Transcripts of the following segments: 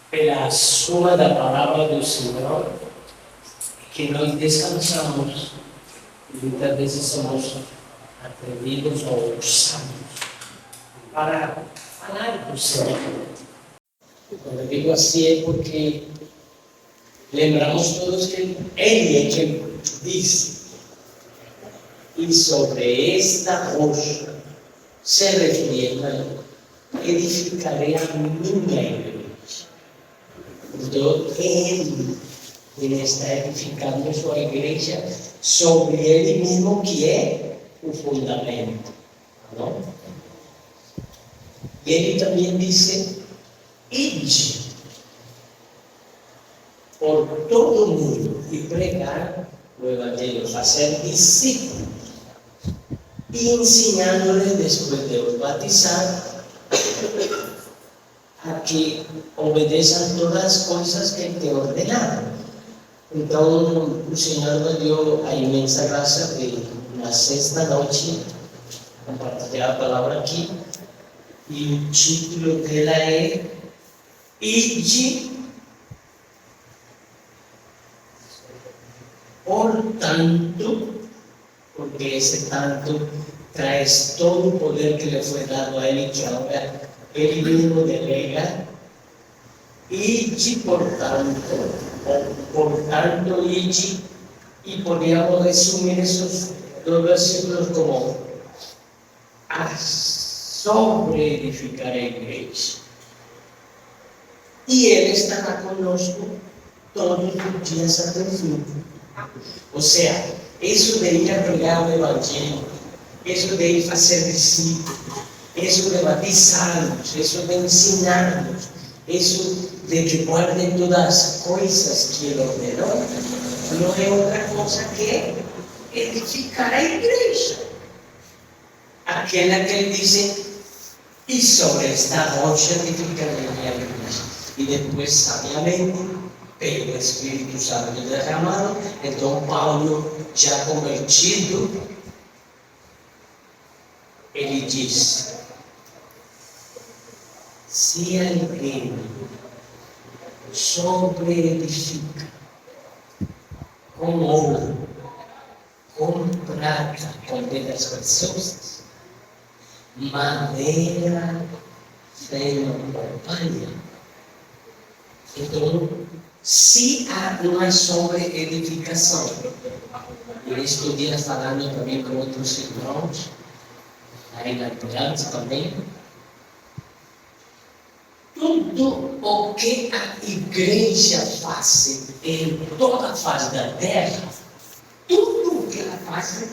pela suma da palavra do Senhor, que nós descansamos. Muitas vezes somos atrevidos ou ousados para falar do Senhor. Quando eu digo assim é porque lembramos todos que Ele é quem diz. E sobre esta rocha, se referindo a Ele, edificarei a minha igreja. Então, Ele está edificando sua igreja sobre Ele mesmo, que é o fundamento. Não? E Ele também disse: ide por todo o mundo e pregar o Evangelho, fazer discípulos, e ensinando-lhes, depois de os batizar, a que obedeçam todas as coisas que Ele tem ordenado. Então, o Senhor nos deu a imensa graça de, na sexta noite, compartilhar a palavra aqui, e o título dela é Ide, portanto, porque esse tanto traz todo o poder que lhe foi dado a Ele, que agora Ele mesmo delega. Ide, portanto, ide, e podíamos resumir esses dois versículos como a sobre-edificar a igreja. E Ele estará conosco todos os dias até o fim. Ou seja, isso de ir a pregar o Evangelho, isso de ir fazer discípulos, isso de batizá-los, isso de ensiná-los, isso de que guardem todas as coisas que Ele ordenou, não é outra coisa que edificar a igreja. Aquela que Ele disse: e sobre esta rocha edificarei a minha igreja. E depois, sabiamente, pelo Espírito Santo derramado, então Paulo, já convertido, ele diz: se alguém sobre-edifica com ouro, com prata, com pedras preciosas, madeira, feno ou palha, então, se há uma sobre-edificação, eu estou falando também com outros irmãos, aí na Aliança também, tudo o que a igreja faz em toda a face da terra, tudo o que ela faz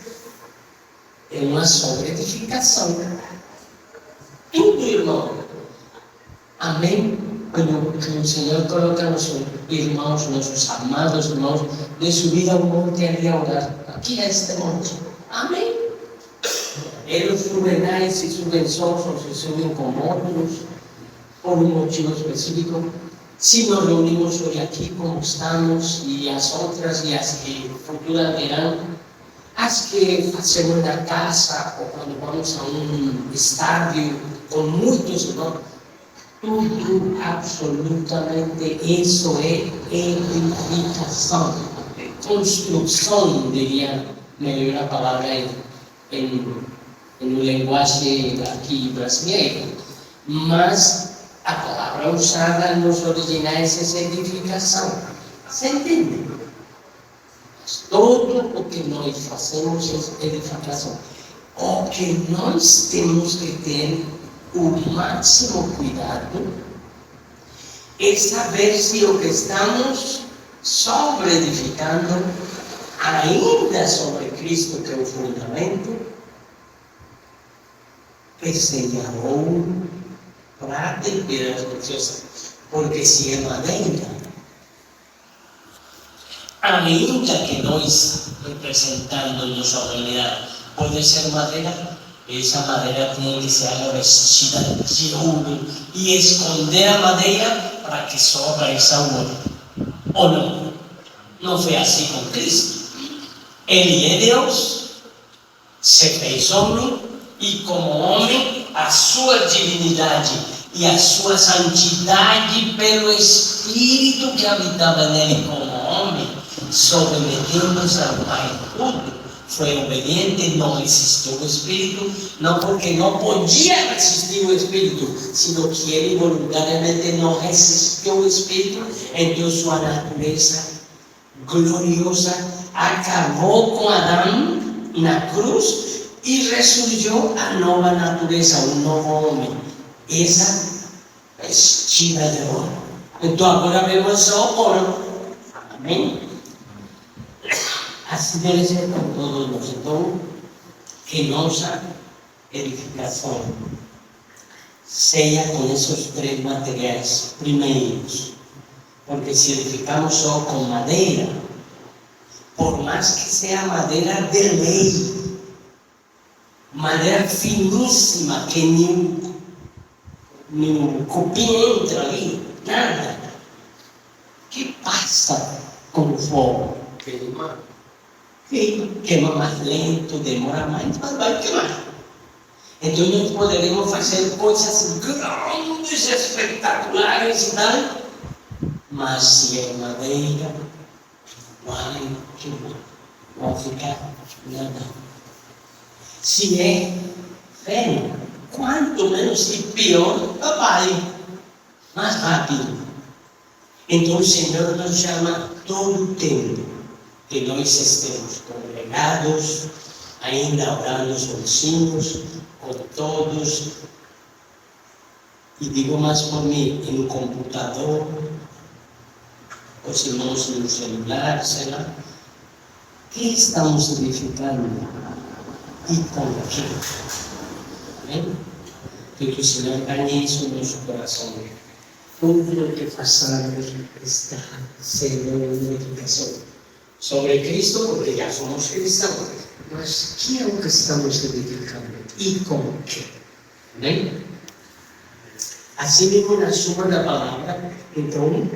é uma sobre-edificação. Tudo, irmão. Amém? Que o Senhor coloca nossos irmãos, nossos amados irmãos, de subir ao monte ali a orar. Aqui é este monte. Amém? Eles subem lá, se subem solos, se subem com módulos, por um motivo específico. Se nos reunimos hoje aqui, como estamos, e as outras, e as que futuras virão, as que fazemos na casa, ou quando vamos a um estádio com muitos irmãos, tudo, absolutamente, isso é edificação, construção, diria melhor a palavra em linguagem aqui brasileira, mas a palavra usada nos originais é edificação. Você entende? Todo o que nós fazemos é edificação. O que nós temos que ter o máximo cuidado é saber se o que estamos sobre-edificando, ainda sobre Cristo, que é o fundamento, que seja ouro, prata e pedras preciosas. Porque se é madeira, ainda que nós representando nossa realidade, pode ser madeira, essa madeira tem que ser revestida de ouro e esconder a madeira para que só apareça o ouro. Ou não? Não foi assim com Cristo. Ele é Deus, se fez homem, e como homem, a sua divinidade e a sua santidade pelo Espírito que habitava nele como homem, submetendo-se ao Pai tudo, foi obediente, não resistiu o Espírito, não porque não podia resistir o Espírito, sino que ele voluntariamente não resistiu o Espírito, então sua natureza gloriosa acabou com Adão na cruz e ressurgiu a nova natureza, um novo homem. Essa vestida de ouro. Então agora vemos só ouro. Amém? Assim deve ser com todos nós. Então, que nossa edificação seja com esses três materiais primeiros. Porque se edificamos só com madeira, por mais que seja madeira de lei, madeira finíssima, que nem cupim entra ali, nada, que passa com fogo, queima mais lento, demora mais, mas vai queimar. Então nós poderemos fazer coisas grandes, espetaculares e tal, mas se é madeira, vai queimar, vai ficar nada. Se é ferro, quanto menos e pior, vai mais rápido. Então o Senhor nos chama todo o tempo que nós estemos congregados, ainda orando sozinhos, com todos, e digo mais por mim, em computador, os irmãos no celular, sei lá, que estamos edificando e com quem? Amém? Que o Senhor ganhe isso no nosso coração. Tudo o que façamos está sendo uma edificação sobre Cristo, porque já somos cristãos. Mas que é o que estamos edificando? E com quem? Amém? Assim mesmo na suma da palavra, então,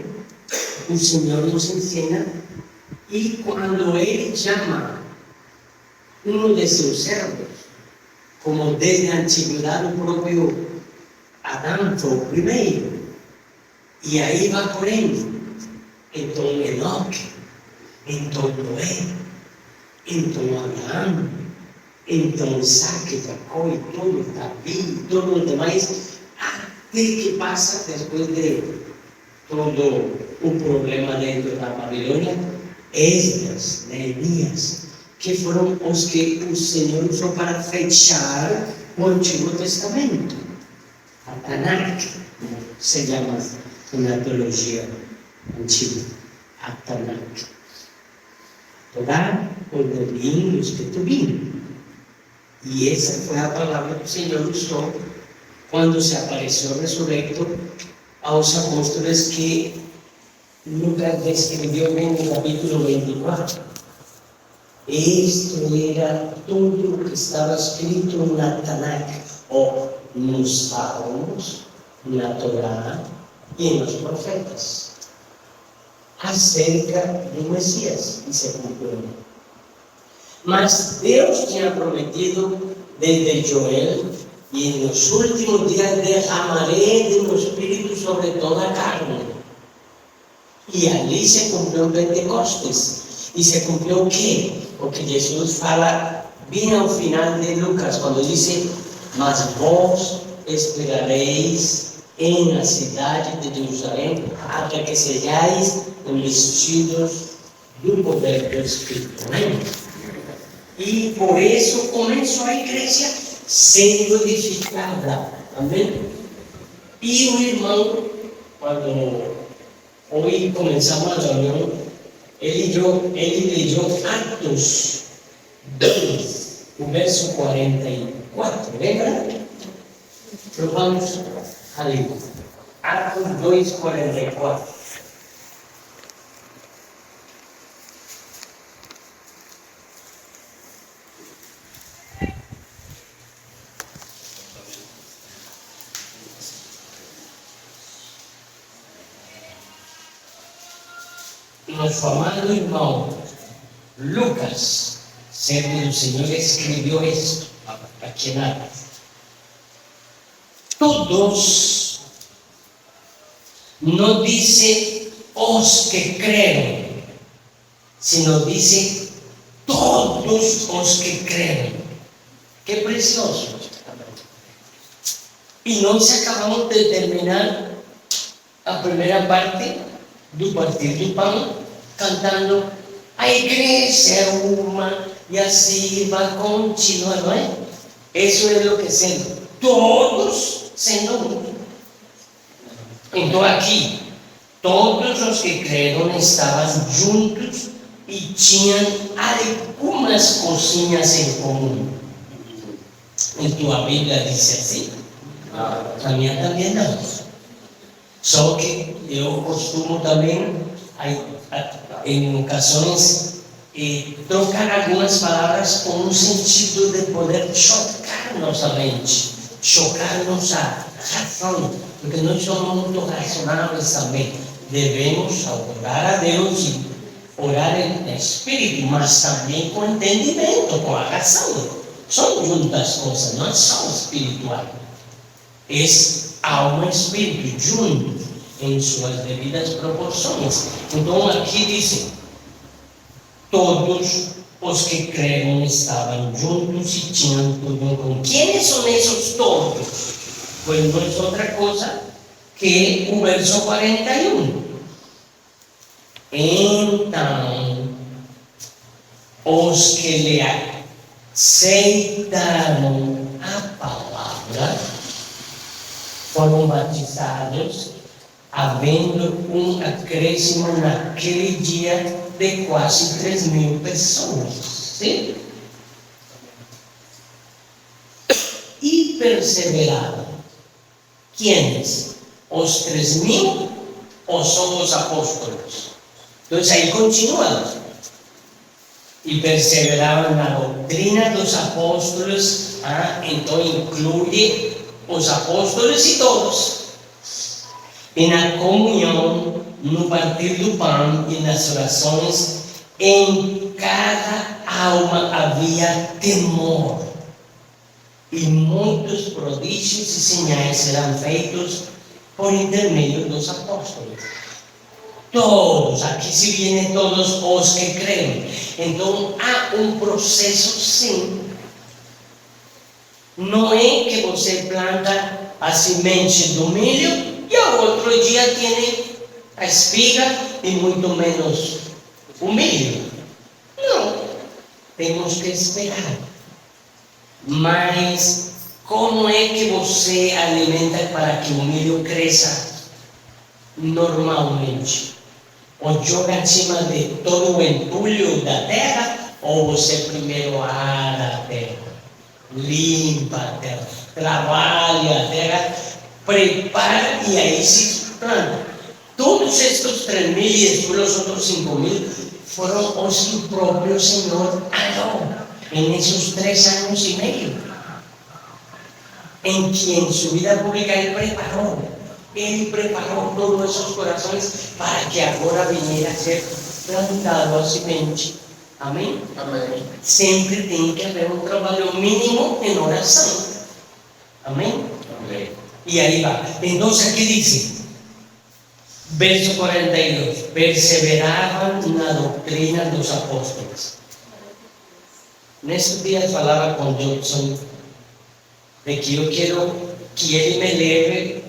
o Senhor nos ensina, e quando Ele chama um de seus servos, como desde a antiguidade o próprio Adão foi o primeiro, e aí vai por ele, então Enoque, então Noé, então Abraão, então Isaac, Jacó e todo Davi e todos os demais, até que passa depois de todo o problema dentro da Babilônia, Esdras, Neemias, que foram os que o Senhor usou para fechar o Antigo Testamento. A Tanakh se chama na teologia antiga, a Tanakh. Torá, os livros que tuvimos. E essa foi a palavra que o Senhor usou quando se apareceu ressurrecto aos apóstolos, que Lucas descreveu bem no capítulo 24. Isto era tudo o que estava escrito na Tanakh, ou nos Salmos, na Torá e nos profetas, acerca do Messias, e se cumpriu. Mas Deus tinha prometido desde Joel, e nos últimos dias derramarei do meu Espírito sobre toda a carne. E ali se cumpriu o Pentecostes. E se cumpriu o quê? O que Jesus fala bem ao final de Lucas, quando diz: mas vós esperareis em a cidade de Jerusalém, até que sejais revestidos do poder do Espírito. Amém? E por isso começou a igreja sendo edificada. Amém? E o irmão, quando hoje começamos a reunião, ele leu Atos 2, o verso 44, lembra? Então vamos ali. Atos 2, 44. Nosso amado irmão Lucas, servo do Senhor, escreveu isto, aqui nada. Todos no dice os que creen, sino dice todos los que creen. Qué precioso. Y nós acabamos de terminar a primeira parte do partir do pão, cantando a igreja é uma e assim vai continuar, não é? Isso é o que sendo, todos sendo um. Então aqui, todos os que creram estavam juntos e tinham algumas coisinhas em comum. Em tua Bíblia diz assim? A minha também não. Só que eu costumo também, em ocasiões, trocar algumas palavras com um sentido de poder chocar nossa mente, chocar nossa razão, porque nós somos muito racionáveis também. Devemos adorar a Deus e orar em espírito, mas também com entendimento, com a razão. São juntas coisas, não é só espiritual. É alma e espírito juntos em suas devidas proporções. Então aqui diz: todos os que creram estavam juntos e tinham tudo em comum. Quem são esses todos? Pois não é outra coisa que o verso 41. Então, os que lhe aceitaram a palavra foram batizados, havendo um acréscimo naquele dia de quase 3.000 pessoas. Sim? E perseveraram. Quienes? Os 3.000 ou só os apóstolos? Então aí continuamos. E perseveravam na doutrina dos apóstolos, então inclui os apóstolos e todos. E na comunhão, no partir do pão e nas orações, em cada alma havia temor. E muitos prodígios e sinais serão feitos por intermédio dos apóstolos. Todos, aqui se vienen todos os que creem. Então há um processo, sim. Não é que você planta a semente do milho e ao outro dia tem a espiga e muito menos o milho. Não, temos que esperar. Mas como é que você alimenta para que o milho cresça normalmente? Ou joga em cima de todo o entulho da terra, ou você primeiro ara a terra, limpa a terra, trabalha a terra, prepara e aí se planta. Todos estes 3.000 e os outros 5.000 foram os que o próprio Senhor arou nesses 3 anos e meio, em que em sua vida pública Ele preparou todos esses corações para que agora viesse a ser plantado a semente. Amém? Amém? Sempre tem que haver um trabalho mínimo em oração. Amém? Amém. E aí vai. Então aqui diz, verso 42, perseveravam na doutrina dos apóstolos. Nesses dias falava com Johnson de que eu quero que ele me leve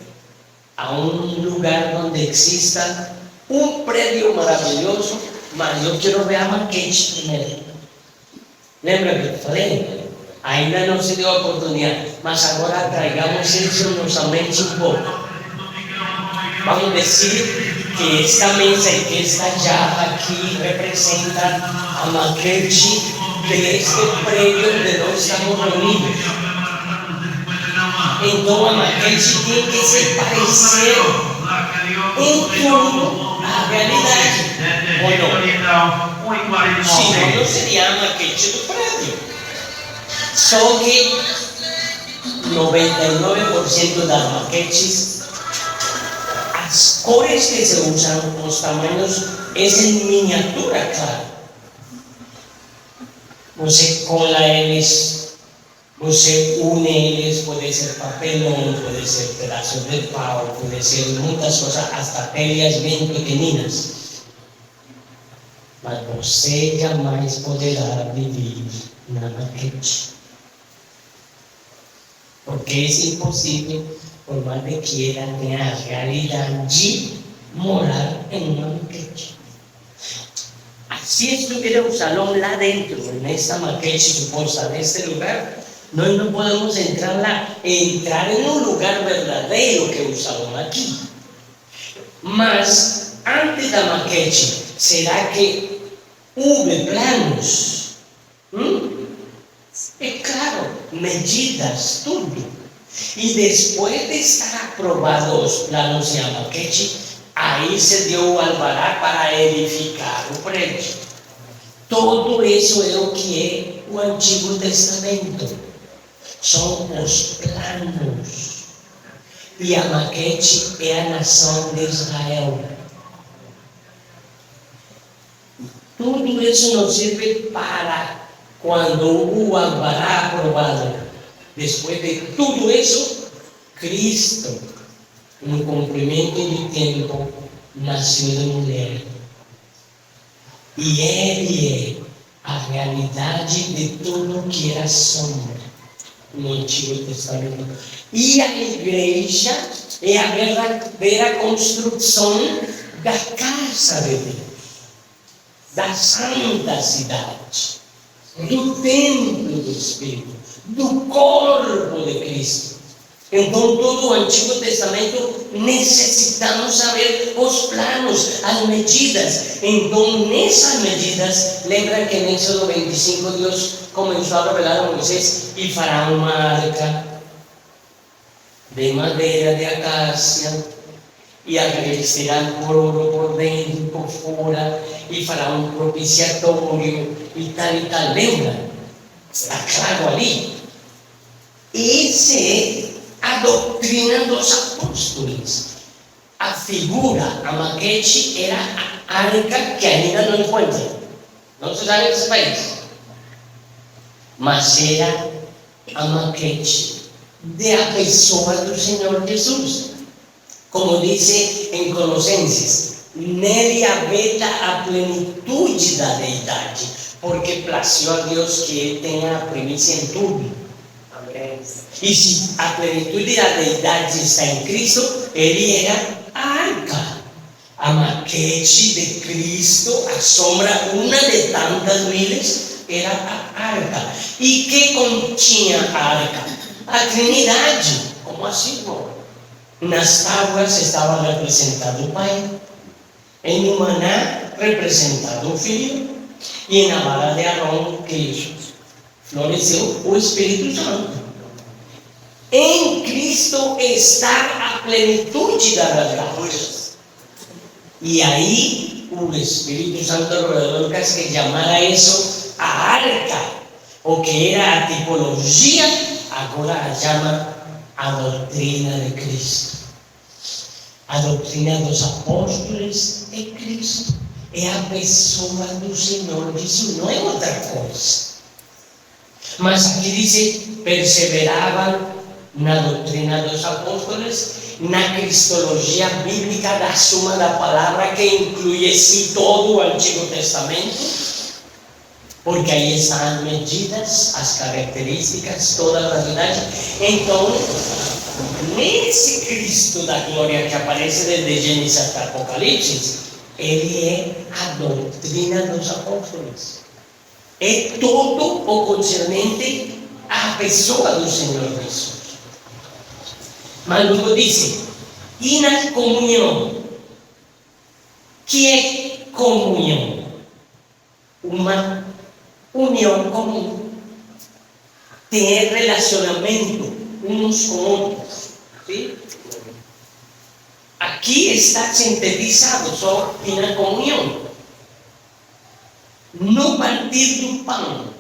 a um lugar onde exista um prédio maravilhoso, mas eu quero ver a maquete primeiro. Lembra que eu falei? Ainda não se deu a oportunidade, mas agora traigamos isso em nossa mente um pouco. Vamos dizer que esta mesa e que esta jarra aqui representa a maquete deste prédio onde nós estamos reunidos. Então a maquete tem que se parecer em tudo à realidade. Ou não? Senão não seria a maquete do prédio. Só que 99% das maquetes, as cores que se usam, os tamanhos, é em miniatura, claro. Você cola eles Você une eles, pode ser papelão, pode ser pedaços de pau, pode ser muitas coisas, hasta telhas bem pequeninas. Mas você jamais poderá viver na maquete. Porque é impossível, por mais que quiera, ter a realidade de morar em uma maquete. Si estuviera un salón lá dentro, en esta maquete supuesta, en este lugar, nós não podemos entrar lá, entrar em um lugar verdadeiro que o salão aqui. Mas, antes da maquete, será que houve planos? É claro, medidas, tudo. E depois de estar aprovados os planos e a maquete, aí se deu o alvará para edificar o prédio. Todo isso é o que é o Antigo Testamento. São os planos. E a maquete é a nação de Israel. Tudo isso nos serve para quando o alvará aprovado. Depois de tudo isso, Cristo, no cumprimento do tempo, nasceu de mulher. E Ele é a realidade de tudo que era sombra no Antigo Testamento. E a igreja é a verdadeira construção da casa de Deus, da santa cidade, do templo do Espírito, do corpo de Cristo. Então, todo o Antigo Testamento necessitamos saber os planos, as medidas. Então, nessas medidas, lembra que em Êxodo 25 Deus começou a revelar a Moisés e fará uma arca de madeira de acácia e a revestirá por ouro por dentro e por fora e fará um propiciatório e tal. Lembra? Está claro ali. Esse é a doutrina dos apóstolos. A figura, a maquete, era a arca que ainda não encontra. Não se sabe desse país. Mas era a maquete da pessoa do Senhor Jesus. Como diz em Colossenses, nele habita a plenitude da deidade, porque placeu a Deus que Ele tenha a primícia em tudo. E se a plenitude da deidade está em Cristo, Ele era a arca, a maquete de Cristo, a sombra, uma de tantas miles, era a arca. E que continha a arca? A Trindade. Como assim, irmão? Nas tábuas estava representado o Pai, em um maná representado o Filho, e na vara de Arão que floresceu o Espírito Santo. Em Cristo está a plenitude das graças. E aí o Espírito Santo Lucas que chamara isso a arca, o que era a tipologia, agora a chama a doutrina de Cristo. A doutrina dos apóstolos é Cristo, é a pessoa do Senhor Jesus, não é outra coisa. Mas aqui diz, perseveravam na doutrina dos apóstolos, na cristologia bíblica da suma da palavra, que inclui assim todo o Antigo Testamento, porque aí estão as medidas, as características, toda a verdade. Então, nesse Cristo da glória que aparece desde Gênesis até Apocalipse, ele é a doutrina dos apóstolos. É todo o concernente à pessoa do Senhor Jesus. Mas luego dice, e na comunhão. Que é comunhão? Uma união comum. Ter relacionamento uns com outros. ¿Sí? Aqui está sintetizado só na comunhão. No partir do pão.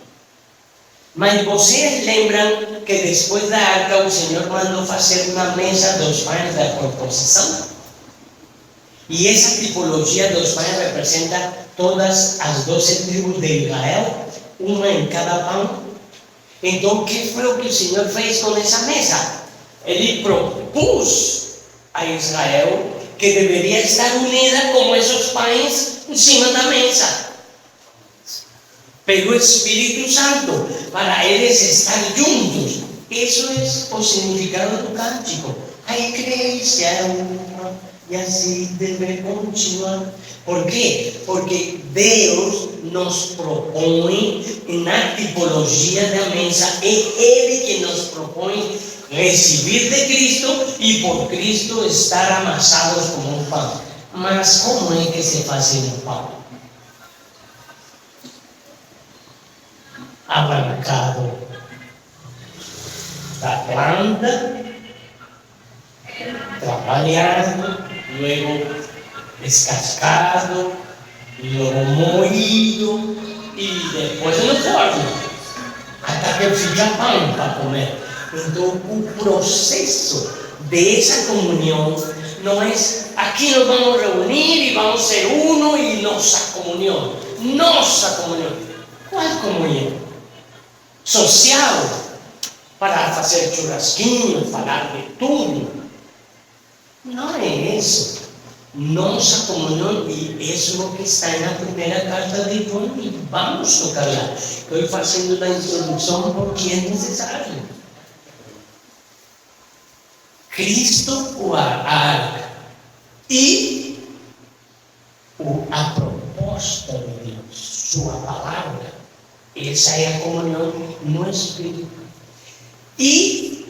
Mas vocês lembram que depois da arca o Senhor mandou fazer uma mesa dos pães da proposição? E essa tipologia dos pães representa todas as 12 tribos de Israel, uma em cada pão. Então, o que foi o que o Senhor fez com essa mesa? Ele propôs a Israel que deveria estar unida como esses pães em cima da mesa, pelo Espírito Santo, para eles estar juntos. Isso é o significado do cântico. A igreja é uma e assim deve continuar. Por quê? Porque Deus nos propõe na tipologia da mesa, é Ele que nos propõe receber de Cristo e por Cristo estar amassados como um pão. Mas como é que se faz um pão? Arrancado da planta, trabalhado, luego descascado, luego moído e depois no forno, até que fica pão para comer. Então, o processo dessa comunhão não é aqui nos vamos reunir e vamos ser uno e nossa comunhão. Nossa comunhão. Qual comunhão? Social, para fazer churrasquinho, falar de tudo. Não é isso. Nossa comunhão, e isso é o que está na primeira carta de João, e vamos tocar lá. Estou fazendo a introdução porque é necessário. Cristo, o arca, e a proposta de Deus, sua palavra. Essa é a comunhão no Espírito. E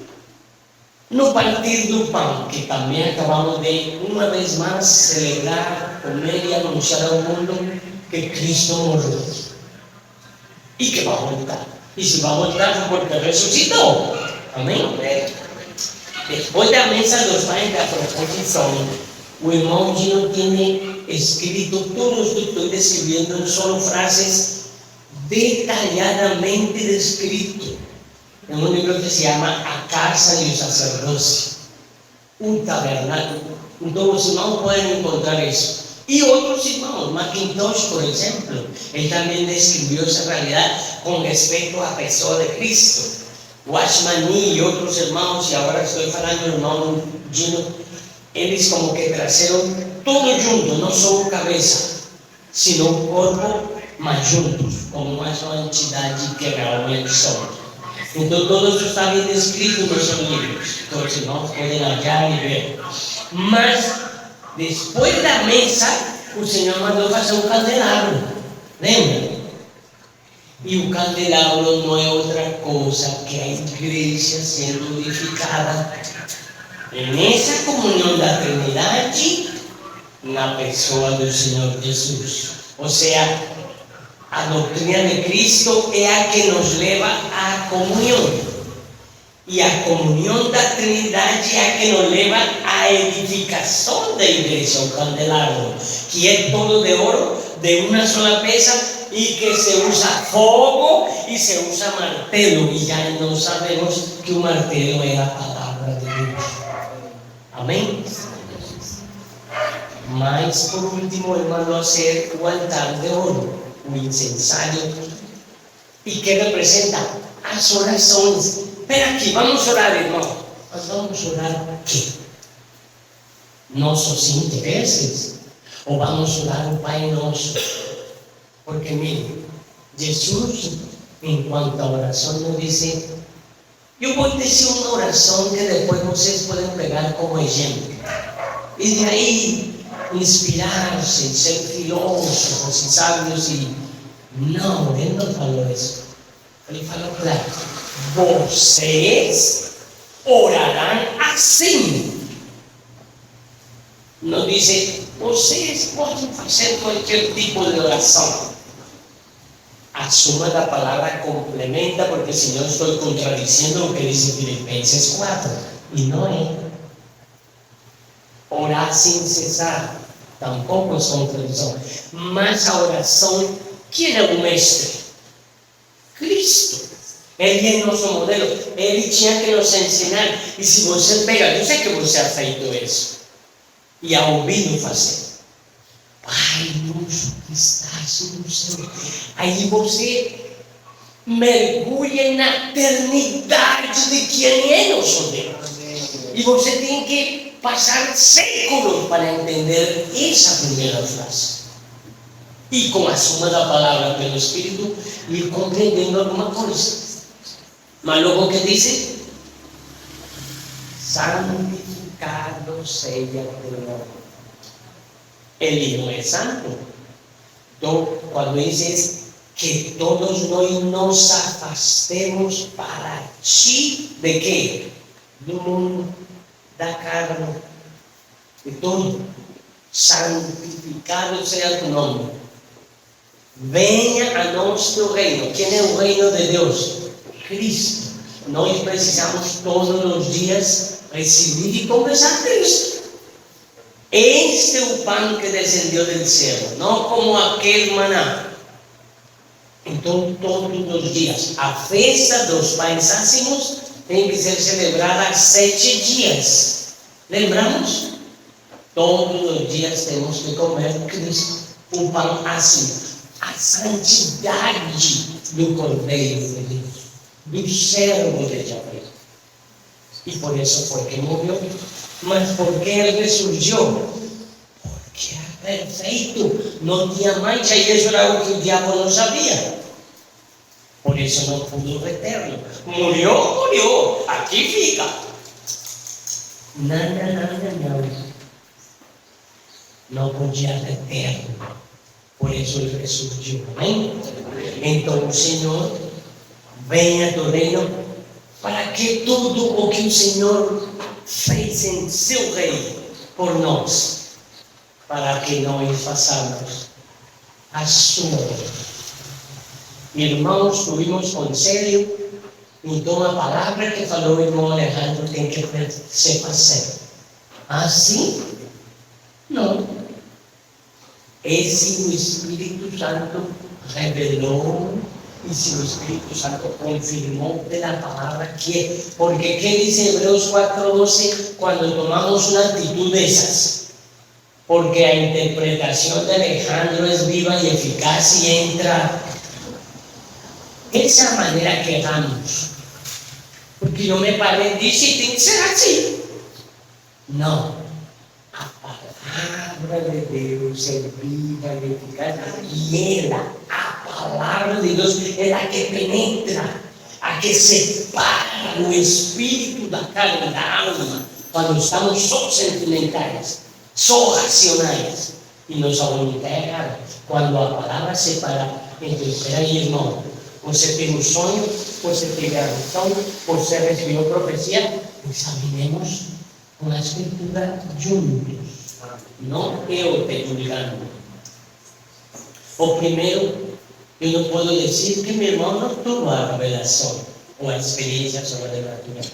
no partir do pão, que também acabamos de, uma vez mais, celebrar, comer e anunciar ao mundo que Cristo morreu e que vai voltar. E se vai voltar foi porque ressuscitou. Amém? Depois da mesa dos pães da proposição, o irmão Gino tem escrito tudo o que estou descrevendo, são frases detalhadamente descrito em um livro que se chama A Casa e o Sacerdócio, um tabernáculo. Então os irmãos podem encontrar isso. E outros irmãos, Mackintosh, por exemplo, ele também descreveu essa realidade com respeito à pessoa de Cristo. Washmani e outros irmãos, e agora estou falando do irmão Gino, eles como que trazeram tudo junto, não só a cabeça, sino o corpo, mas juntos, como uma só entidade que realmente somos. Então, todos isso está bem descrito nos seus livros, então os irmãos podem olhar e ver. Mas, depois da mesa, o Senhor mandou fazer um candelabro, lembra? E o candelabro não é outra coisa que a igreja sendo edificada nessa comunhão da Trindade, na pessoa do Senhor Jesus. Ou seja, a doutrina de Cristo é a que nos leva à comunhão. E a comunhão da Trindade é a que nos leva à edificação da igreja, o candelabro, que é todo de ouro, de uma só peça, e que se usa fogo e se usa martelo. E já nós sabemos que o martelo é a palavra de Deus. Amém? Mas, por último, ele mandou fazer o altar de ouro, o incensário, e que representa as orações. Espera aqui, vamos orar, irmão. Mas vamos orar o quê? Nossos interesses? Ou vamos orar o Pai Nosso? Porque, mire, Jesus, enquanto a oração, nos disse: eu vou dizer uma oração que depois vocês podem pegar como exemplo. E de aí inspirar-se, ser filósofos e sábios. E não, ele não falou isso. Ele falou claro: vocês orarão assim. Não diz, vocês podem fazer qualquer tipo de oração. A suma da palavra complementa, porque senão estou contradizendo o que diz Filipenses 4. E não é. Orar sem cessar, tampouco é contradição. Mas a oração, quem é o mestre? Cristo. Ele é nosso modelo. Ele tinha que nos ensinar. E se você pega, eu sei que você ha feito isso, e a ouvido fazer: Pai nosso que estás no céu. Aí você mergulha na eternidade de quem é nosso Deus. E você tem que passar séculos para entender essa primeira frase. E com a suma da palavra pelo Espírito, ir compreendendo alguma coisa. Mas logo que diz, santificado seja teu nome. Ele não é santo. Então, quando diz que todos nós nos afastemos para ti, de quê? Do mundo, da carne, de tudo. Santificado seja teu nome. Venha a nós teu reino. Quem é o reino de Deus? Cristo. Nós precisamos todos os dias receber e confessar Cristo. Este é o pão que descendeu do céu, não como aquele maná. Então, todos os dias, a festa dos pães ácimos tem que ser celebrada há 7 dias. Lembramos? Todos os dias temos que comer Cristo, o pão ácimo, a santidade do Cordeiro de Deus, do servo de Javé. E por isso foi que morreu. Mas por que ele ressurgiu? Porque era perfeito, não tinha mancha, e isso era o que o diabo não sabia. Por isso não pudo reter-lo. Morreu, aqui fica. Não podia reter-lo. Por isso ele ressurgiu. Amém? Então o Senhor venha do reino para que tudo o que o Senhor fez em seu reino por nós, para que nós façamos a sua. Irmãos, tuvimos conselho, então a palavra que falou o irmão Alejandro tem que se fazer. Assim? Não. Esse o Espírito Santo revelou, e se o Espírito Santo confirmou pela palavra que, porque que diz Hebreus 4:12, quando tomamos uma atitude dessas? Porque a interpretação de Alejandro é viva e eficaz e entra. Essa é a maneira que erramos. Porque eu me parei e disse, tem que ser assim. Não. A palavra de Deus é viva e eficaz. E ela, a palavra de Deus, é a que penetra, a que separa o espírito da carne e da alma. Quando estamos só sentimentais, só racionais. E nós vamos estar errados. Quando a palavra separa entre espera e irmão. Você tem um sonho, você teve a visão, você recebeu profecia, examinemos com a Escritura juntos. Não eu te julgando. O primeiro, eu não posso dizer que meu irmão não tomou a revelação ou a experiência sobrenatural,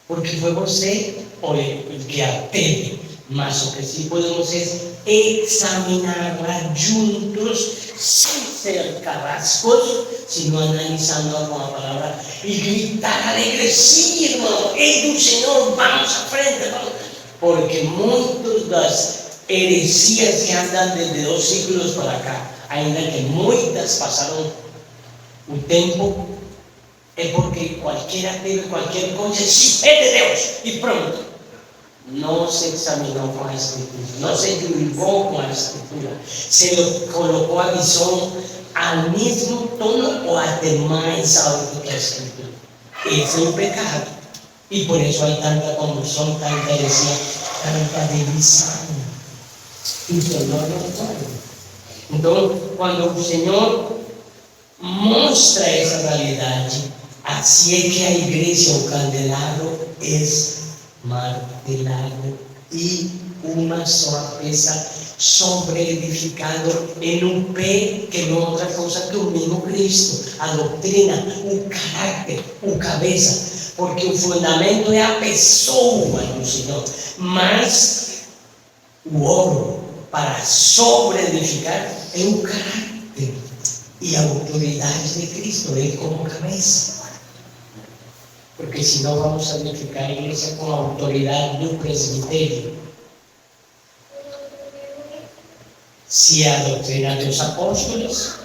porque foi você o que a teve. Mas o que sim podemos é examiná-la juntos, sem ser carrascos, sino analisando com a palavra e gritar alegre, sim, irmão, é do Senhor, vamos à frente, vamos. Porque muitas das heresias que andam desde 2 séculos para cá, ainda que muitas passaram o tempo, é porque qualquer teve qualquer coisa, sim, é de Deus, e pronto. Não se examinou com a Escritura, não se divulgou com a Escritura, se colocou a visão ao mesmo tono ou até mais alto que a Escritura. Esse é o pecado. E por isso há tanta confusão, tanta heresia, tanta divisão. Isso não é pode. Então, quando o Senhor mostra essa realidade, assim é que a igreja, o candelabro, é martelado e uma só peça sobre-edificado em um pé que não é outra coisa que o mesmo Cristo, a doutrina, o caráter, o cabeça, porque o fundamento é a pessoa do Senhor, mas o ouro para sobre-edificar é o caráter e a autoridade de Cristo, ele como cabeça. Porque senão vamos edificar a igreja com a autoridade do presbitério. Se a doutrina dos apóstolos,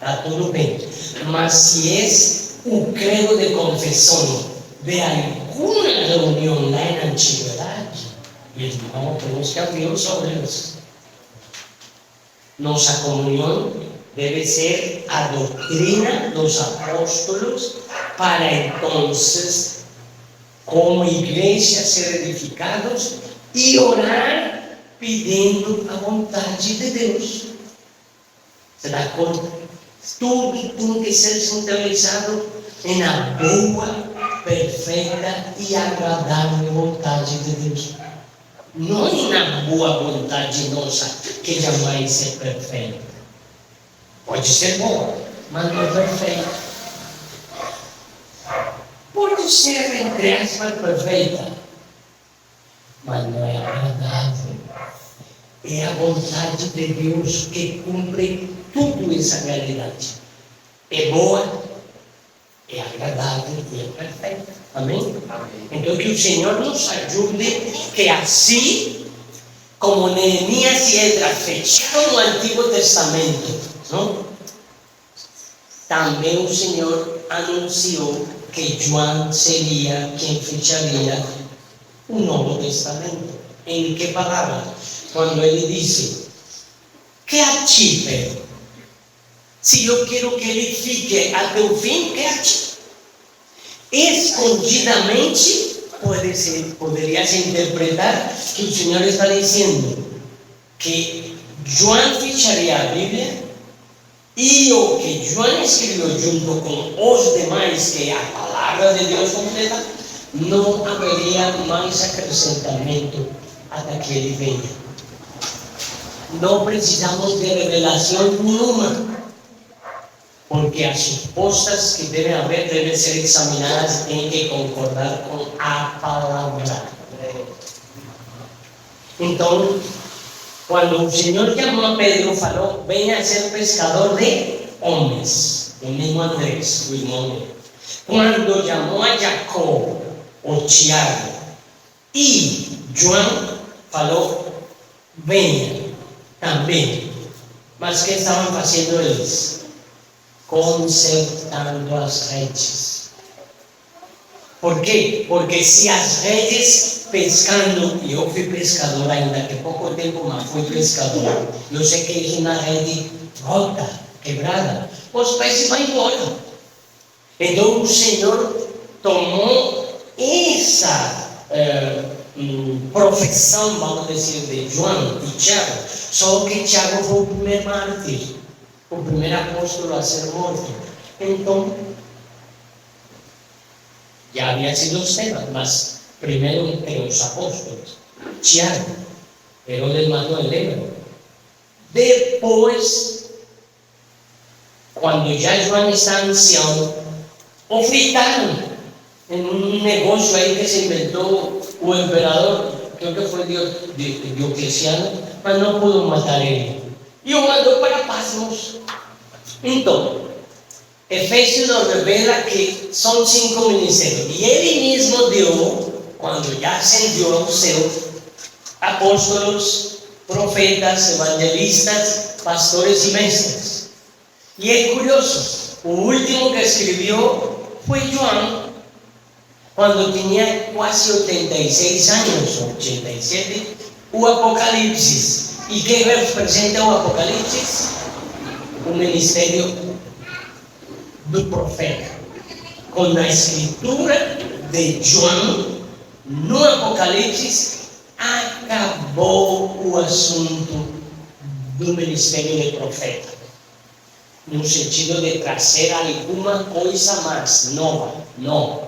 está tudo bem. Mas se é o credo de confissão de alguma reunião lá na antiguidade, irmão, temos que abrir os olhos. Nossa comunhão deve ser a doutrina dos apóstolos, para então, como igreja, ser edificados e orar pedindo a vontade de Deus. Se dá conta? Tudo tem que ser sintonizado na boa, perfeita e agradável vontade de Deus. Não na boa vontade nossa, que jamais é perfeita. Pode ser boa, mas não é perfeita. Pode ser, entre aspas, perfeita, mas não é agradável. É a vontade de Deus que cumpre tudo essa realidade. É boa, é agradável e é perfeita. Amém? Amém? Então que o Senhor nos ajude, que assim como Neemias e Esdras fecharam no Antigo Testamento, não? Também o Senhor anunciou que João seria quem fecharia o Novo Testamento. Em que palavra? Quando ele disse: que ative, se eu quero que ele fique até o fim, que ative. Escondidamente, poderia se interpretar que o Senhor está dizendo que João fecharia a Bíblia e o que João escreveu junto com os demais, que é a palavra de Deus completa, não haveria mais acrescentamento até que ele venha. Não precisamos de revelação nenhuma, porque as supostas que devem haver devem ser examinadas, têm que concordar com a palavra. Então, quando o Senhor chamou a Pedro, falou: venha ser pescador de homens, o mesmo Andrés, o irmão dele. Quando chamou a Jacó, o Tiago e João, falou: venha também. Mas o que estavam fazendo eles? Consertando as redes. Por quê? Porque se as redes pescando, e eu fui pescador ainda que pouco tempo, mas fui pescador, eu sei que é uma rede rota, quebrada, os peixes vão embora. Então o Senhor tomou essa profissão, vamos dizer, de João e Tiago, só que Tiago foi o primeiro mártir, o primeiro apóstolo a ser morto. Então, já havia sido os temas, mas primeiro tem os apóstolos. Tiago, Herodes matou el Lébano. Depois, quando já João está ancião, o fritaram em um negócio aí que se inventou o imperador, creo que foi Diocleciano, mas não pudo matar ele. E o mandou para Patmos. Então, Efésios nos revela que são 5 ministérios. E ele mesmo deu, quando já ascendiu ao céu, apóstolos, profetas, evangelistas, pastores e mestres. E é curioso, o último que escreveu foi João, quando tinha quase 86 anos, 87, o Apocalipse. E que representa o Apocalipse? O ministério do profeta. Com a escritura de João, no Apocalipse, acabou o assunto do ministério de profeta, no sentido de trazer alguma coisa mais nova. Não.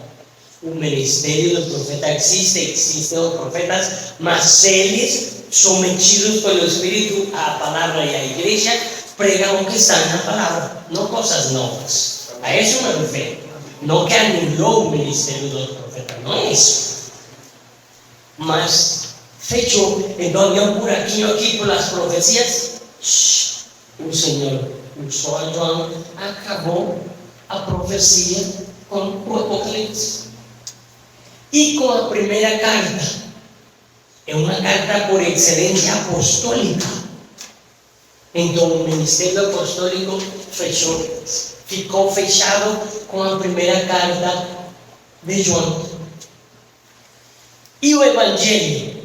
O ministério do profeta existem os profetas, mas eles, sometidos pelo Espírito à palavra e à igreja, pregam o que está na palavra, não coisas novas. A isso me refiro. Não que anulou o ministério do profeta, não é isso. Mas fechou. Então, eu por aqui pelas profecias, o Senhor usou a João, acabou a profecia com o Apocalipse. E com a primeira carta, é uma carta por excelência apostólica. Então o ministério apostólico ficou fechado com a primeira carta de João. E o Evangelho,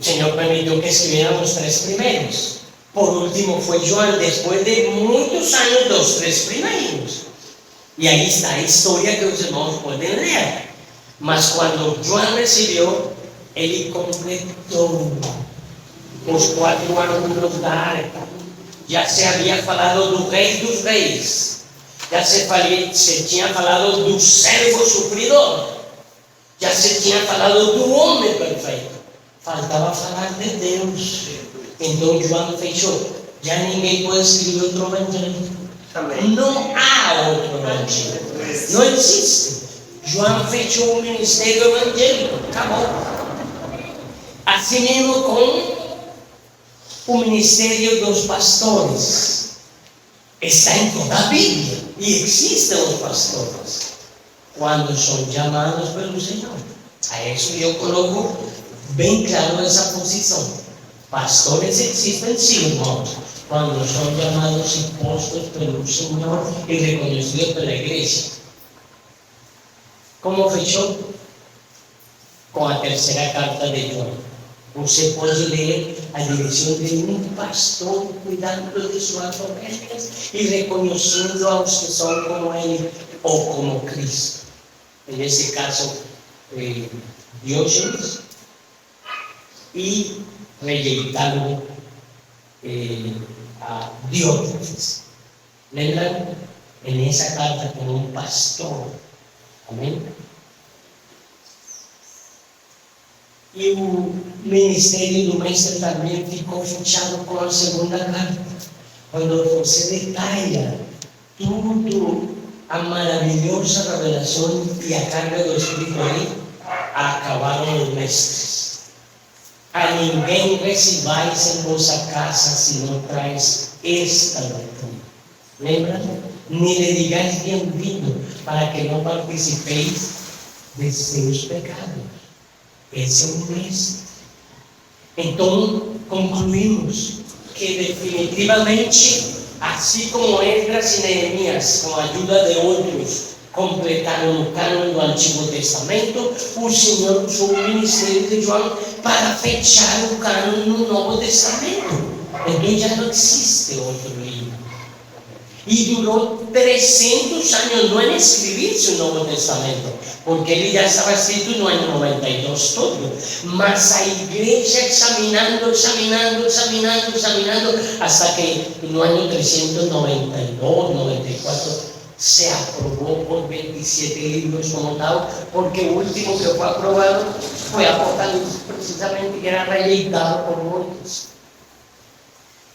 o Senhor permitiu que escrevieran os 3 primeiros. Por último foi João, depois de muitos anos dos 3 primeiros. E aí está a história que os irmãos podem ler. Mas quando João recebeu, ele completou os 4 anos da arca. Já se havia falado do Rei dos Reis. Já se tinha falado do servo sofredor. Já se tinha falado do homem perfeito. Faltava falar de Deus. Então João fechou. Já ninguém pode escrever outro evangelho. Não há outro evangelho. Não existe. João fechou o ministério evangélico. Acabou. Assim mesmo com o ministério dos pastores. Está em toda a Bíblia. E existem os pastores. Quando são chamados pelo Senhor. A isso eu coloco bem claro essa posição. Pastores existem sim, irmãos, quando são chamados e postos pelo Senhor e reconhecidos pela igreja. Como fechou? Com a terceira carta de João. Você pode ler a direção de um pastor cuidando de suas ovelhas e reconhecendo aos que são como ele ou como Cristo. Nesse caso, Diógenes, e rejeitando a Diótrefes. Lembram? Nessa carta com um pastor. Amém? E o ministério do mestre também ficou fechado com a segunda carta. Quando você detalha tudo, a maravilhosa revelação e a carga do Espírito aí, acabaram os mestres. A ninguém recebais em vossa casa se não traz esta doutrina. Lembra? Nem lhe digais bem-vindo, para que não participeis de seus pecados. Esse é o mestre. Então, concluímos que definitivamente, assim como Esdras e Neemias, com a ajuda de outros, completaram o cânon do Antigo Testamento, o Senhor usou o ministério de João para fechar o cânon no Novo Testamento. Então já não existe outro livro. E durou 300 anos não em escrever-se o Novo Testamento, porque ele já estava escrito no ano 92 todo. Mas a igreja examinando, hasta que no ano 392, 94, se aprovou por 27 livros como tal, porque o último que foi aprovado foi Apocalipse, precisamente, que era rejeitado por muitos.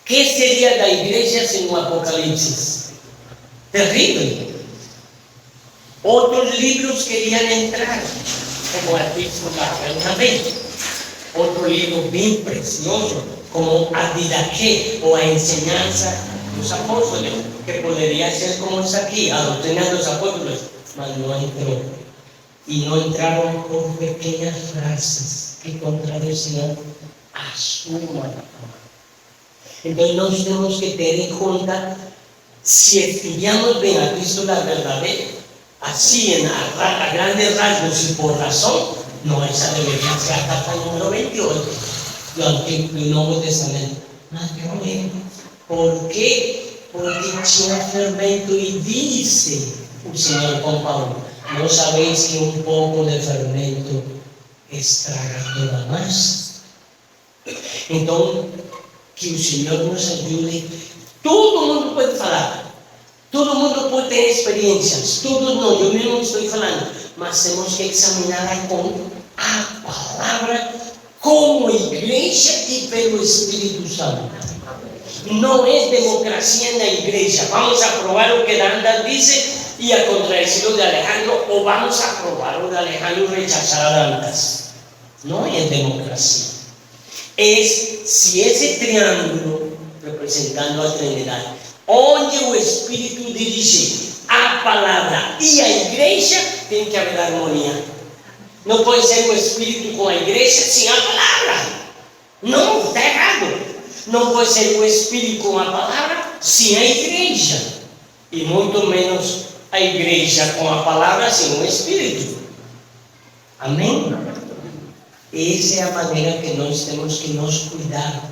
Que seria da igreja sem o Apocalipse? Terrível. Outros livros queriam entrar, como o Artículo da Mente. Outro livro bem precioso, como a Didaquê, ou a Enseñanza dos Apóstolos, que poderia ser como essa aqui, a Doutrina dos Apóstolos, mas não entrou. E não entraram com pequenas frases que contradiziam a suma. Então nós temos que ter em conta, se estudamos bem a Epístola verdadeira, assim, a grandes rasgos e por razão, não essa deveria ser a carta número 28 do Antigo e Novo Testamento. Mas não é. Por quê? Porque tinha fermento e disse o Senhor com Paulo: não sabeis que um pouco de fermento estraga toda a massa? Então, que o Senhor nos ajude. Todo mundo pode falar, todo mundo pode ter experiências, tudo não, eu mesmo estou falando, mas temos que examinar com a palavra, como igreja e pelo Espírito Santo. Não é democracia na igreja, vamos aprovar o que Dandas disse e a contradizer o de Alejandro, ou vamos aprovar o de Alejandro e rechazar a Dandas. Não é democracia. É se esse triângulo, representando a Trindade, onde o Espírito dirige a palavra e a igreja, tem que haver harmonia. Não pode ser o Espírito com a igreja sem a palavra. Não, está errado. Não pode ser o Espírito com a palavra sem a igreja. E muito menos a igreja com a palavra sem o Espírito. Amém? Essa é a maneira que nós temos que nos cuidar,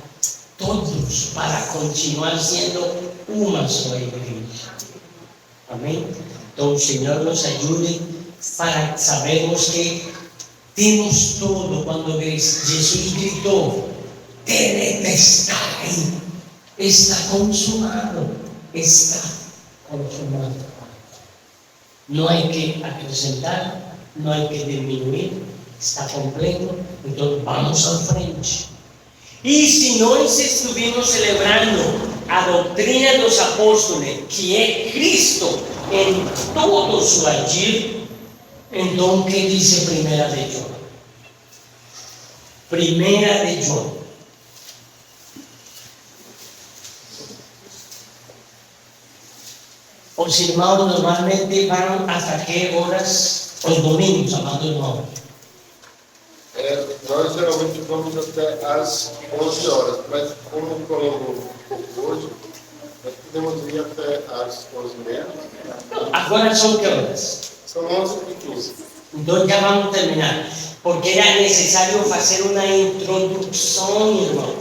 todos, para continuar sendo uma só igreja. Amém? Então o Senhor nos ajude para sabermos que temos tudo. Quando Jesus gritou, tetelestai, está consumado, está consumado. Não há que acrescentar, não há que diminuir, está completo. Então vamos à frente. E se nós estivermos celebrando a doutrina dos apóstolos, que é Cristo em todo o seu agir, então o que diz 1 de João? 1 de João. Os irmãos normalmente vão até que horas? Os domingos, amado irmão. Nós geralmente vamos até às 11 horas, mas como colocou hoje, nós podemos ir até às 11h30. Agora são que horas? São 11h15. Então já vamos terminar, porque era necessário fazer uma introdução, irmão.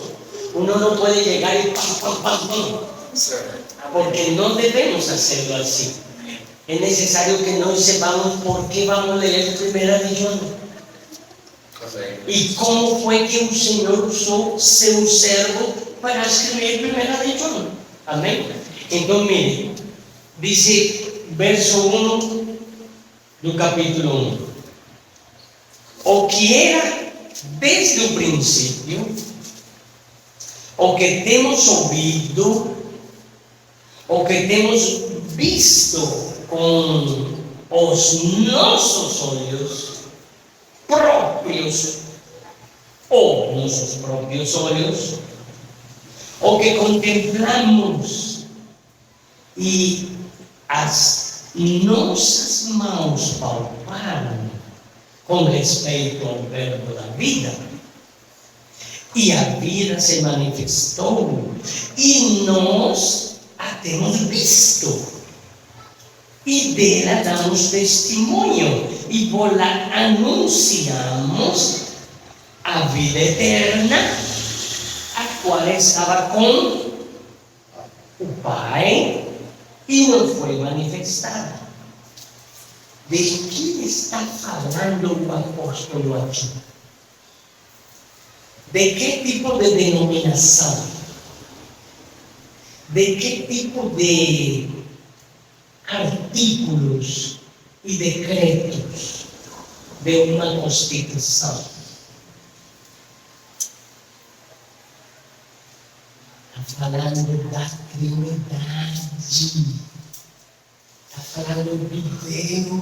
Uno não pode chegar e pam. Certo. Porque não devemos fazê-lo assim. É necessário que nós sepamos por que vamos ler 1 de João. E como foi que o Senhor usou seu servo para escrever 1 de João. Amém? Então, mire, diz verso 1 do capítulo 1. O que era desde o princípio, o que temos ouvido, o que temos visto com os nossos olhos próprios, ou nossos próprios olhos, o que contemplamos e as nossas mãos palparam com respeito ao verbo da vida. E a vida se manifestou e nós a temos visto. E dela damos testemunho e por lá anunciamos a vida eterna, a qual estava com o Pai e não foi manifestada. De que está falando o apóstolo aqui? De que tipo de denominação? De que tipo de artículos e decretos de uma Constituição? Está falando da Trindade. Está falando do Deus eterno.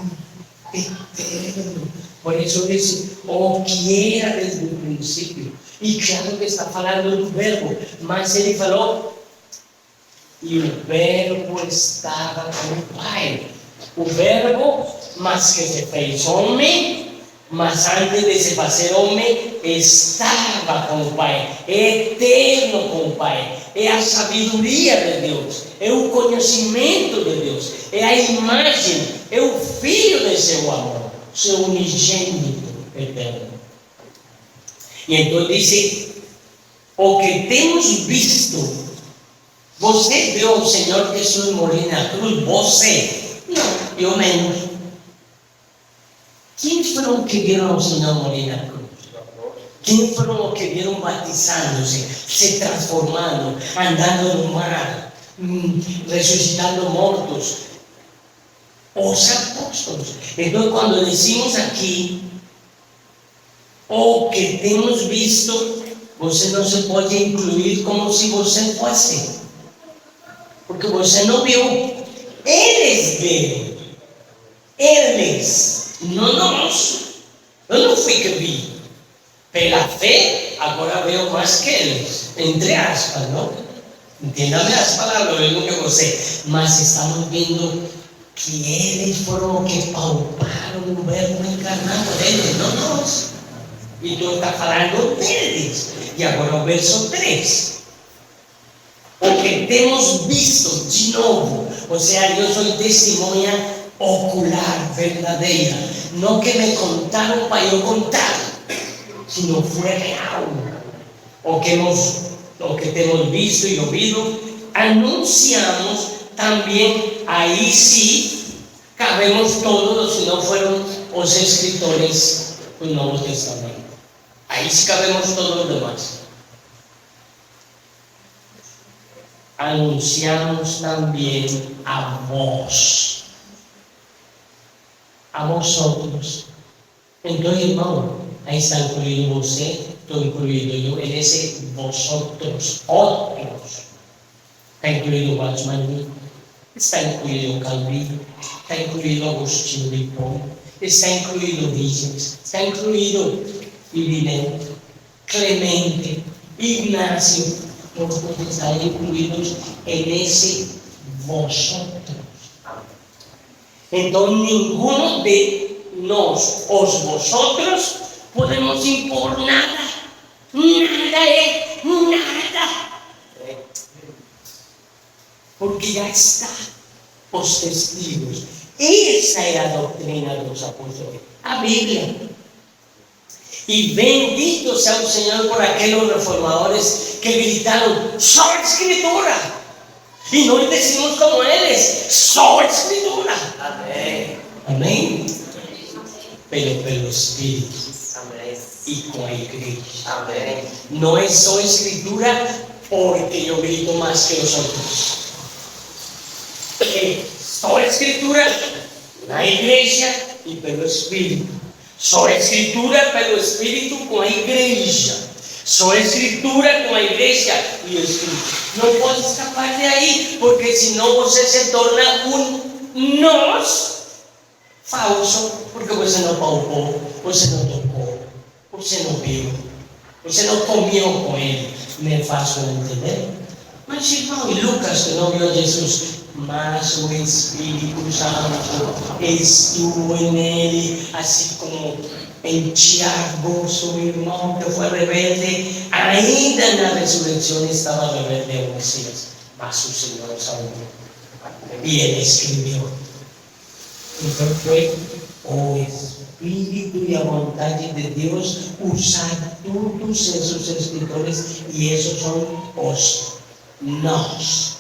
Por isso eu disse, o que era desde o princípio. E claro que está falando do verbo, mas ele falou, e o verbo estava com o Pai. O verbo, mas que se fez homem, mas antes de se fazer homem, estava com o Pai, é eterno com o Pai, é a sabedoria de Deus, é o conhecimento de Deus, é a imagem, é o Filho de seu amor, seu unigênito eterno. E então disse, o que temos visto. Você viu o Senhor Jesus morrer na cruz? Você? Não, eu menos. Quem foram que viram o Senhor morrer na cruz? Quem foram que viram batizando-se, se transformando, andando no mar, ressuscitando mortos? Os apóstolos. Então, quando decimos aqui, o que temos visto, você não se pode incluir como se você fosse. Porque você não viu. Eles viram. Eles, não nós. Eu não fui que vi. Pela fé, agora veio mais que eles. Entre aspas, não? Entenda-me as palavras, eu digo que você. Mas estamos vendo que eles foram os que palparam o verbo encarnado deles, não nós. Então está falando deles. E agora o verso 3. o que temos visto de novo. Ou seja, eu sou testemunha ocular, verdadeira. Não que me contaram para eu contar, sino foi real. O que temos visto e ouvido, anunciamos também. Aí sim, cabemos todos, se não foram os escritores do Novo Testamento. Aí sim cabemos todos os demais. Anunciamos também a vós, a vosotros. Então, irmão, aí está incluído você, estou incluído eu, nesse vosotros, outros. Está incluído o Watchman, está incluído o Calvino, está incluído Agostinho de Hipona, está incluído Orígenes, está incluído Irineu, Clemente, Ignacio, todos estão incluídos nesse vosotros. Então, nenhum de nós, os vosotros, podemos impor nada. Nada é nada. Porque já está os testigos. Essa é a doutrina dos apóstolos, a Bíblia. E bendito sea o Senhor por aqueles reformadores que gritaram: só a Escritura. E nós decimos como eles: só a Escritura. Amém. Amém? Pelo Espírito. Amém. E com a igreja. Amém. Não é só a Escritura porque eu grito mais que os outros. É só a Escritura na igreja e pelo Espírito. Só a Escritura pelo Espírito com a igreja. Só a Escritura com a igreja e o Espírito. Não pode escapar de aí, porque senão você se torna um nós falso, porque você não palpou, você não tocou, você não viu, você não comeu com ele. Me faço entender? Mas irmão, em Lucas, que não viu Jesus, mas o Espírito Santo estuvo nele, assim como em Tiago, seu irmão que foi rebelde, ainda na ressurreição estava rebelde ao Messias, mas o Senhor salvou. E ele escreveu. Então foi o Espírito e a vontade de Deus usar todos esses escritores, e esses são os nós.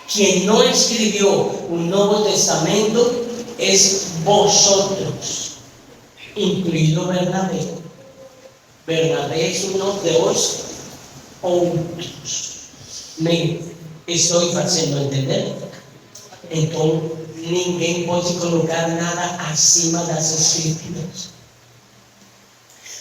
Quem não escreveu o Novo Testamento é vosotros, incluído Bernabé. Bernabé é um dos outros. Me estou fazendo entender? Então, ninguém pode colocar nada acima das Escrituras.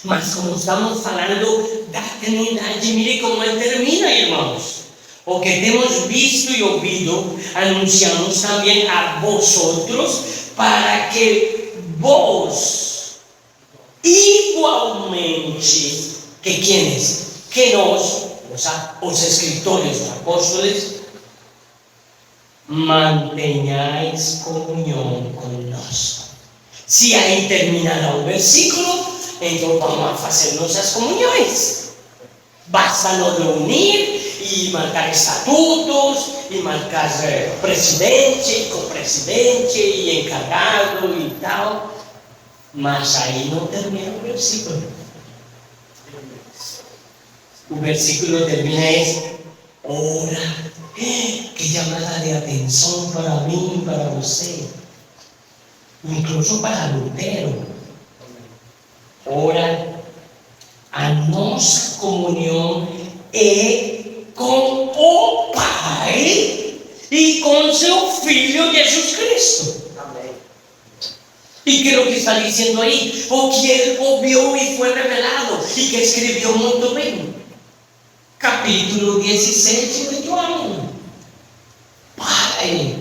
Mas como estamos falando da Trindade, mire como ele termina, irmãos. O que temos visto e ouvido, anunciamos também a vosotros, para que vos, igualmente, que quienes, que nós, os escritores, os apóstolos, mantenhais comunhão conosco. Se aí terminar o versículo, então vamos a fazer nossas comunhões. Basta nos reunir e marcar estatutos, e marcar presidente, co-presidente, e encargado e tal. Mas aí não termina o versículo. O versículo termina assim: ora. Que llamada de atenção para mim e para você, incluso para Lutero. Ora, a nossa comunhão é com o Pai e com seu Filho Jesus Cristo. Amém. E que é o que está dizendo aí? O que ele ouviu e foi revelado, e que escreveu muito bem. Capítulo 17 de João. Pai,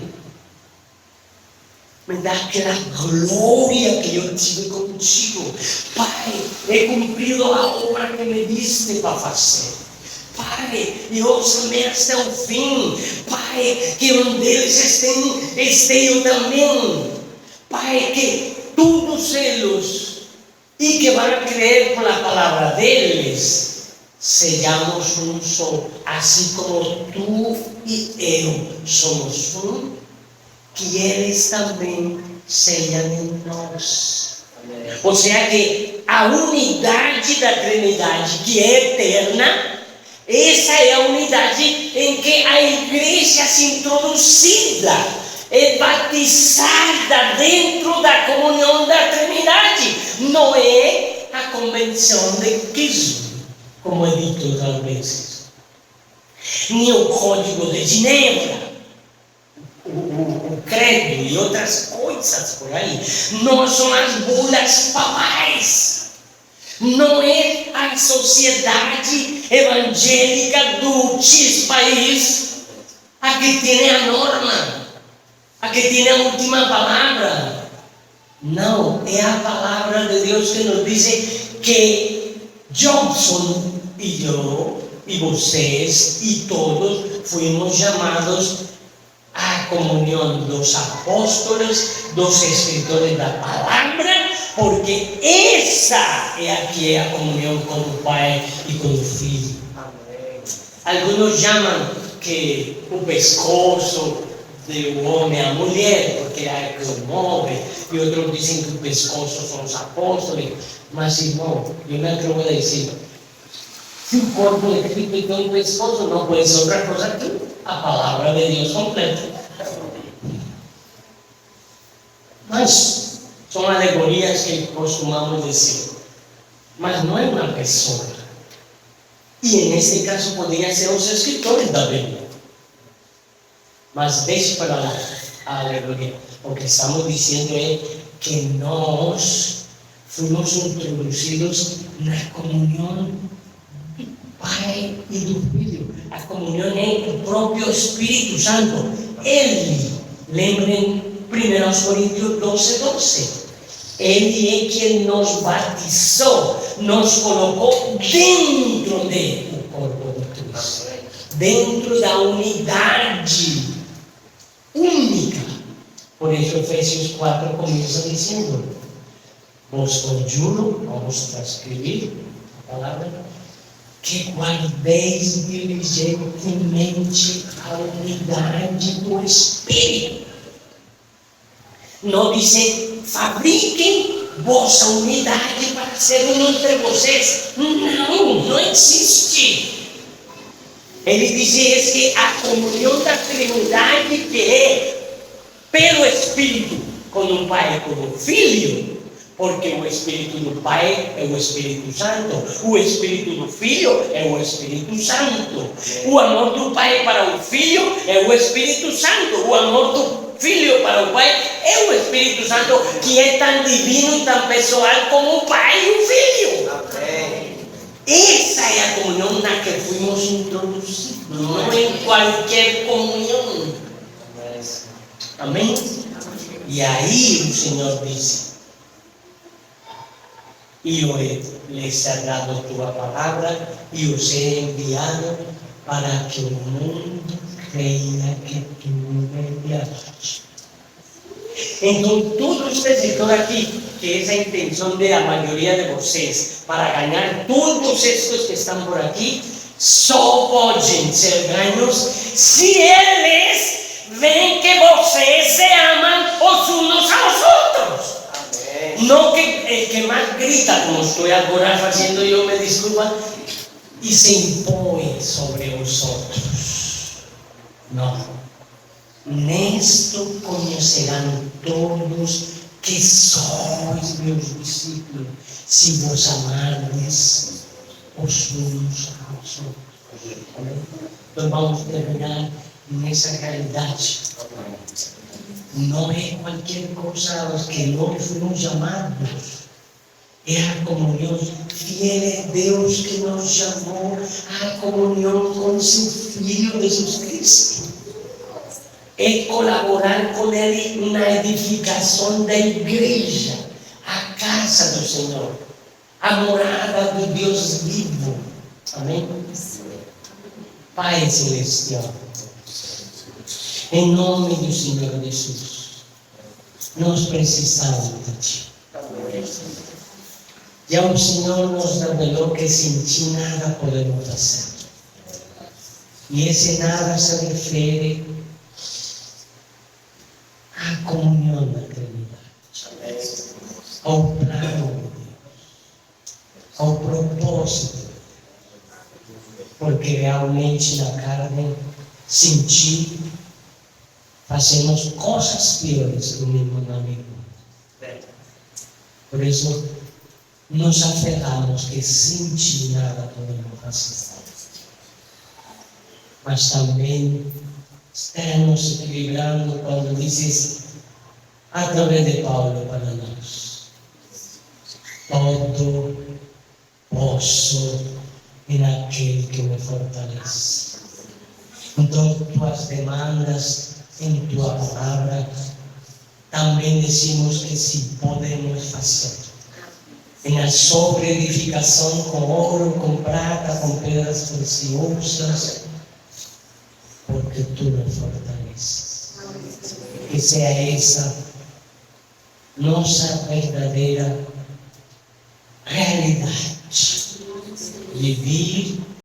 me dá aquela glória que eu tive contigo. Pai, he cumprido a obra que me diste para fazer. Pai, eu os amei até o fim. Pai, que um deles esteja também. Pai, que todos eles, e que vão crer pela palavra deles, sejamos um só, assim como tu e eu somos um, que eles também sejam em nós. Ou seja, que a unidade da Trindade, que é eterna, essa é a unidade em que a igreja se introduzida, é batizada dentro da comunhão da Trindade. Não é a convenção de Cristo, como é dito outras vezes, nem o Código de Genebra, o credo e outras coisas por aí. Não são as bulas papais. Não é a sociedade evangélica do X país a que tem a norma, a que tem a última palavra. Não, é a palavra de Deus que nos diz que Johnson e eu, e vocês, e todos, fomos chamados à comunhão dos apóstolos, dos escritores da palavra, porque essa é a que é a comunhão com o Pai e com o Filho. Amém. Alguns chamam que o pescoço do homem é a mulher, porque é a que o move, e outros dizem que o pescoço são os apóstolos. Mas, irmão, eu me atrevo a dizer, se o corpo é Cristo e tem o pescoço, não pode ser outra coisa que a palavra de Deus completa. Mas são alegorias que costumamos dizer, mas não é uma pessoa. E nesse caso poderiam ser os escritores da Bíblia. Mas deixe para lá a alegoria. O que estamos dizendo é que nós fomos introduzidos na comunhão do Pai e do Filho. A comunhão é o próprio Espírito Santo. Ele, lembrem 1 Coríntios 12:12. Ele é quem nos batizou, nos colocou dentro do corpo de Cristo, dentro da unidade única. Por isso, Efésios 4 começa dizendo: vos conjuro, vamos transcrever a palavra, que guardeis diligentemente a unidade do Espírito. Não dizem, fabriquem vossa unidade para ser um entre vocês. Não existe. Ele diz que a comunhão da Trindade, que é pelo Espírito, com o Pai e com o Filho, porque o Espírito do Pai é o Espírito Santo, o Espírito do Filho é o Espírito Santo, o amor do Pai para o Filho é o Espírito Santo, o amor do Filho para o Pai é o Espírito Santo, que é tão divino e tão pessoal como o Pai e o Filho. Amém. Essa é a comunhão na que fomos introduzidos, não em qualquer comunhão. Amém? E aí o Senhor disse: eu lhes he dado tua palavra e os he enviado para que o mundo creia que tu me enviaste. Então, todos vocês estão aqui, que essa é a intenção da maioria de vocês, para ganhar todos estes que estão por aqui, só podem ser ganhos se eles veem que vocês se amam os uns aos outros. Amém. Não que el que mais grita, como estou agora fazendo, eu me desculpa, e se impõe sobre os outros. Não. Nesto conhecerão todos que sois meus discípulos, se vos amardes os uns aos outros. Então vamos terminar nessa realidade. Não é qualquer coisa aos que nós fomos chamados. É a comunhão. Fiel é Deus que nos chamou à comunhão com seu Filho Jesus Cristo. É colaborar com Ele na edificação da igreja, a casa do Senhor, a morada do Deus vivo. Amém? Pai Celestial, em nome do Senhor Jesus, nós precisamos de Ti. Ya o Senhor nos revelou que sem ti nada podemos fazer. E esse nada se refere à comunhão da Trindade, ao plano de Deus, ao propósito de Deus. Porque realmente na carne, sem ti, fazemos coisas piores do mesmo inimigo. Por isso, nos aferramos que sem ti nada podemos fazer. Mas também estamos equilibrando quando dizes, através de Paulo para nós, todo posso naquele que me fortalece. Então, tuas demandas em tua palavra, também decimos que sim podemos fazer. Na sobre-edificação com ouro, com prata, com pedras preciosas, porque tu me fortaleces. Que seja essa nossa verdadeira realidade. Viver